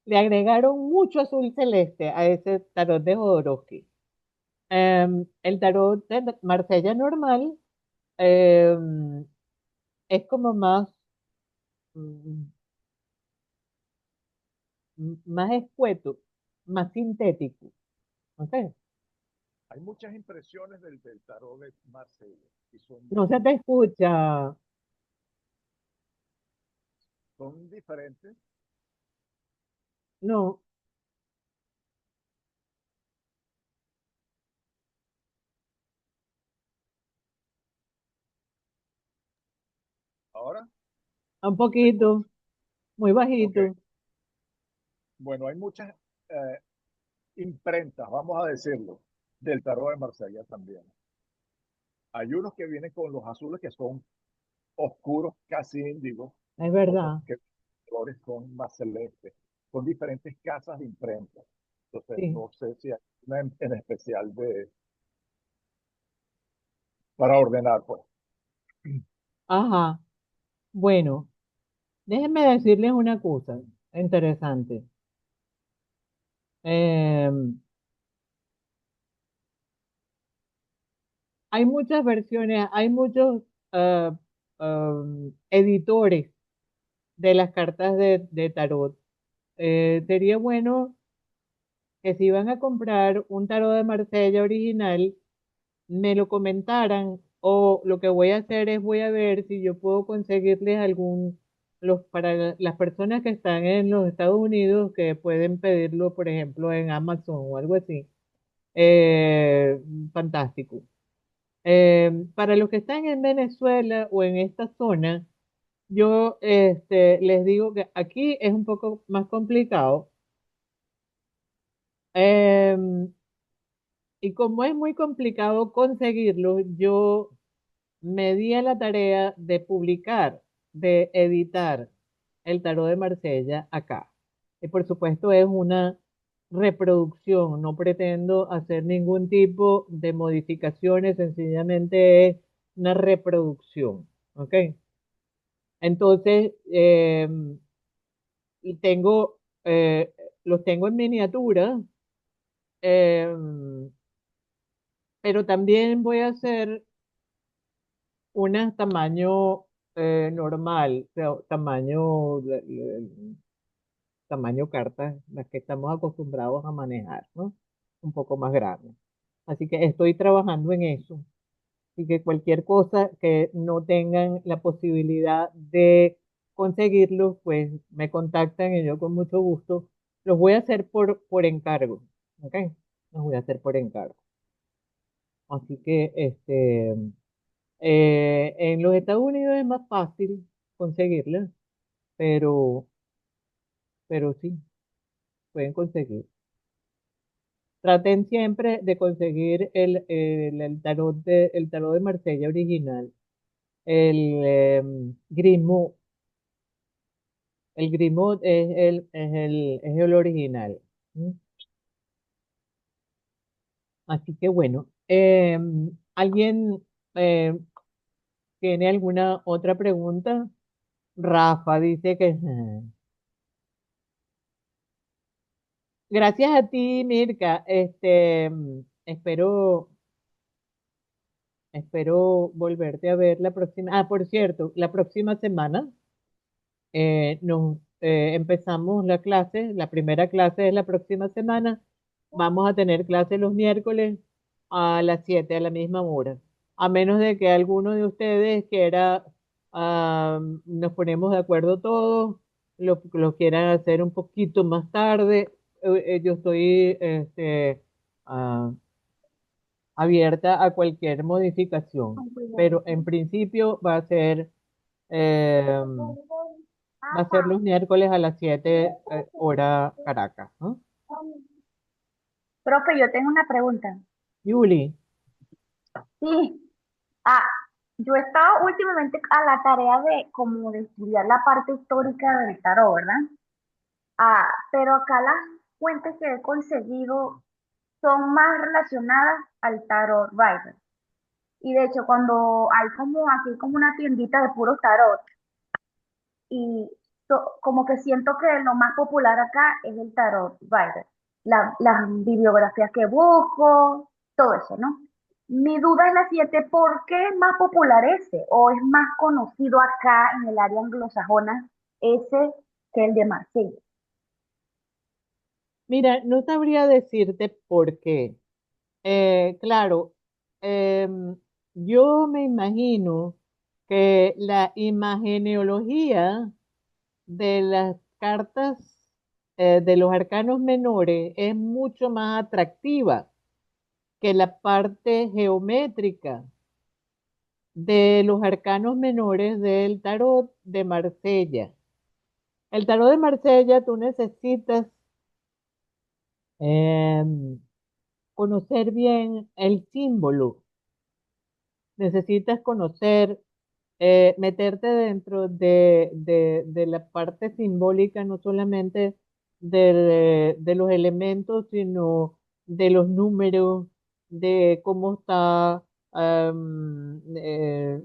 Speaker 1: le agregaron mucho azul celeste a ese tarot de Jodorowsky. El tarot de Marsella normal em, es como mm, más escueto, más sintético. ¿Ok?
Speaker 3: Hay muchas impresiones del tarot de Marsella y
Speaker 1: No se te escucha.
Speaker 3: son diferentes.
Speaker 1: No,
Speaker 3: Ahora,
Speaker 1: un
Speaker 3: ¿me escuchas?
Speaker 1: poquito, muy
Speaker 3: Ok.
Speaker 1: bajito.
Speaker 3: Bueno, hay muchas imprentas, vamos a decirlo, del tarot de Marsella también. Hay unos que vienen con los azules que son oscuros, casi índigos,
Speaker 1: Es
Speaker 3: otros
Speaker 1: verdad.
Speaker 3: que los colores son más celestes. Son diferentes casas de imprenta. Entonces,
Speaker 1: Sí.
Speaker 3: no sé si hay una en especial para ordenar, pues.
Speaker 1: Ajá. Bueno, déjenme decirles una cosa interesante. Em, Hay muchas versiones, hay muchos eh, editores de las cartas de tarot. Sería bueno que si van a comprar un tarot de Marsella original, me lo comentaran o lo que voy a hacer es voy a ver si yo puedo conseguirles para las personas que están en los Estados Unidos que pueden pedirlo, por ejemplo, en Amazon o algo así. Eh, Fantástico. Para los que están en Venezuela o en esta zona, yo les digo que aquí es un poco más complicado. Em, y como es muy complicado conseguirlo, yo me di a la tarea de publicar, de editar el tarot de Marsella acá. Y por supuesto es una reproducción, no pretendo hacer ningún tipo de modificaciones, sencillamente es una reproducción, ¿ok? Entonces, y los tengo en miniatura, em, pero también voy a hacer unas tamaño normal, o sea, tamaño cartas, las que estamos acostumbrados a manejar, ¿no? Un poco más grande. Así que estoy trabajando en eso. Así que cualquier cosa que no tengan la posibilidad de conseguirlo, pues me contactan y yo con mucho gusto los voy a hacer por encargo. ¿Ok? Los voy a hacer por encargo. Así que en los Estados Unidos es más fácil conseguirlas, pero, pero sí, pueden conseguir. Traten siempre de conseguir el tarot de Marsella original, el Grimaud. El Grimaud es el original. ¿Mm? Así que bueno, ¿alguien tiene alguna otra pregunta? Rafa dice que... Gracias a ti, Mirka. Espero volverte a ver la próxima. Ah, por cierto, la próxima semana empezamos la clase. La primera clase es la próxima semana. Vamos a tener clase los miércoles a las 7 a la misma hora. A menos de que alguno de ustedes quiera, nos ponemos de acuerdo todos, lo quieran hacer un poquito más tarde. Yo estoy ah, abierta a cualquier modificación, pero en principio eh, va a ser los miércoles a las 7 hora Caracas, ¿no?
Speaker 4: Profe, yo tengo una pregunta.
Speaker 1: Yuli,
Speaker 4: Sí, ah, yo he estado últimamente a la tarea de como de estudiar la parte histórica del tarot, ¿verdad? Pero acá las fuentes que he conseguido son más relacionadas al tarot Rider. Y de hecho, cuando hay como así como una tiendita de puros tarot, y como que siento que lo más popular acá es el tarot Rider. Las bibliografías que busco, todo eso, ¿no? Mi duda es la siguiente, ¿por qué es más popular ese? ¿O es más conocido acá en el área anglosajona ese que el de Marsella?
Speaker 1: mira, no sabría decirte por qué. Claro, em, yo me imagino que la imageneología de las cartas de los arcanos menores es mucho más atractiva que la parte geométrica de los arcanos menores del tarot de Marsella. El tarot de Marsella tú necesitas em, conocer bien el símbolo, necesitas conocer, meterte dentro de la parte simbólica, no solamente de los elementos, sino de los números, de cómo está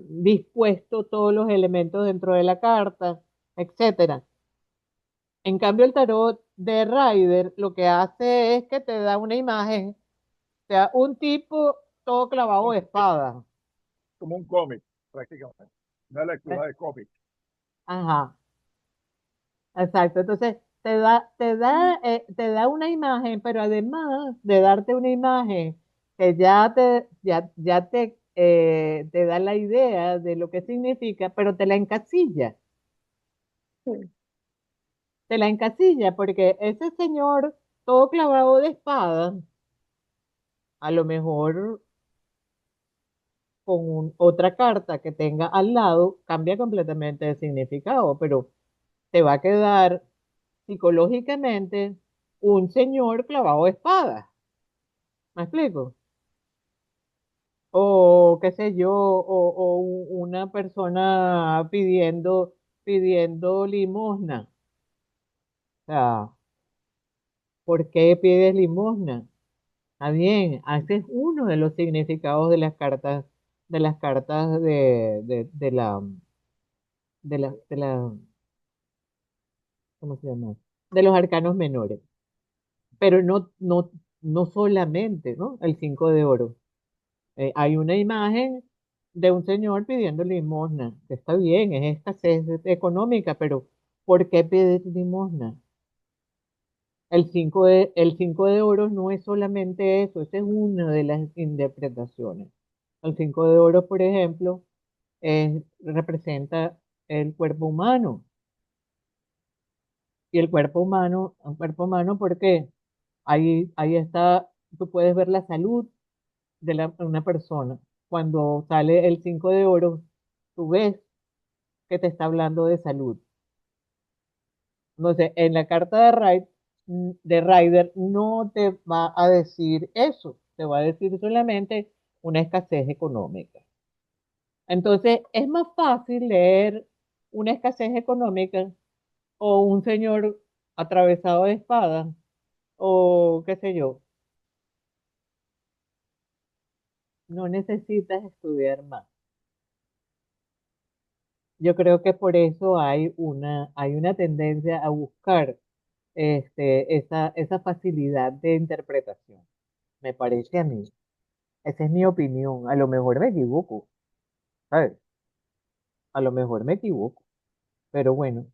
Speaker 1: dispuesto todos los elementos dentro de la carta, etcétera. En cambio, el tarot de Rider lo que hace es que te da una imagen, o sea, un tipo todo clavado de espada.
Speaker 3: como un cómic, prácticamente. Una
Speaker 1: Eh,
Speaker 3: lectura de cómic.
Speaker 1: Ajá, exacto. Entonces, te da una imagen, pero además de darte una imagen que te da la idea de lo que significa, pero te la encasilla.
Speaker 4: Sí.
Speaker 1: Te la encasilla porque ese señor todo clavado de espada, a lo mejor con otra carta que tenga al lado, cambia completamente de significado, pero te va a quedar psicológicamente un señor clavado de espada. ¿Me explico? O qué sé yo, o una persona pidiendo limosna. O sea, ¿por qué pides limosna? Está bien, ese es uno de los significados de las cartas ¿cómo se llama? De los arcanos menores. Pero no solamente, ¿no? El 5 de oro. Hay una imagen de un señor pidiendo limosna. Está bien, es escasez económica, pero ¿por qué pedir limosna? El 5 de oro no es solamente eso, esa es una de las interpretaciones. El 5 de oro, por ejemplo, representa el cuerpo humano. Y el cuerpo humano, un cuerpo humano, ¿por qué? Ahí está, tú puedes ver la salud de una persona. Cuando sale el 5 de oro, tú ves que te está hablando de salud. No sé, en la carta de Rider no te va a decir eso, te va a decir solamente una escasez económica. Entonces, es más fácil leer una escasez económica o un señor atravesado de espada o qué sé yo. No necesitas estudiar más. Yo creo que por eso hay una tendencia a buscar esa facilidad de interpretación. Me parece a mí. Esa es mi opinión. A lo mejor me equivoco, ¿sabes? A lo mejor me equivoco. Pero bueno,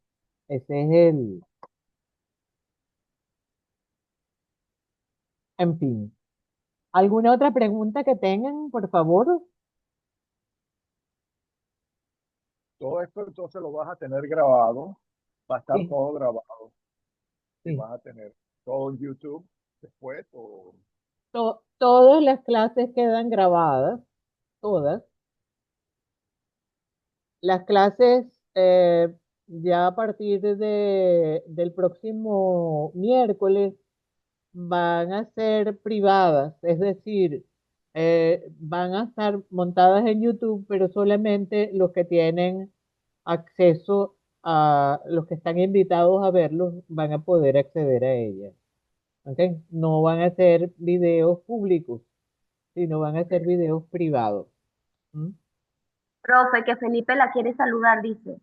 Speaker 1: ese es el, en fin. ¿Alguna otra pregunta que tengan, por favor?
Speaker 3: Todo esto entonces lo vas a tener grabado, va a estar
Speaker 1: Sí,
Speaker 3: todo grabado y
Speaker 1: sí.
Speaker 3: vas a tener todo en YouTube después. O
Speaker 1: Todas las clases quedan grabadas, todas. Las clases ya a partir del próximo miércoles van a ser privadas, es decir, van a estar montadas en YouTube, pero solamente los que tienen acceso a los que están invitados a verlos van a poder acceder a ellas. ¿Ok? No van a ser videos públicos, sino van a ser videos privados. ¿Mm?
Speaker 4: Profe, que Felipe la quiere saludar, dice.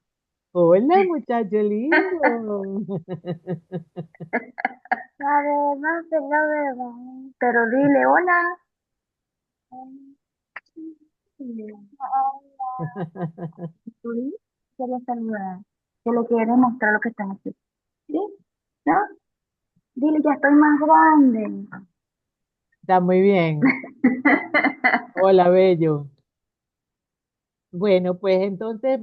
Speaker 1: Hola, muchacho lindo.
Speaker 4: Además de la verdad. Pero dile hola. Tú di, quiere saludar. Que le quiere mostrar lo que están haciendo. ¿Sí? ¿No? Dile, ya estoy más grande.
Speaker 1: Está muy bien. Hola, bello. Bueno, pues entonces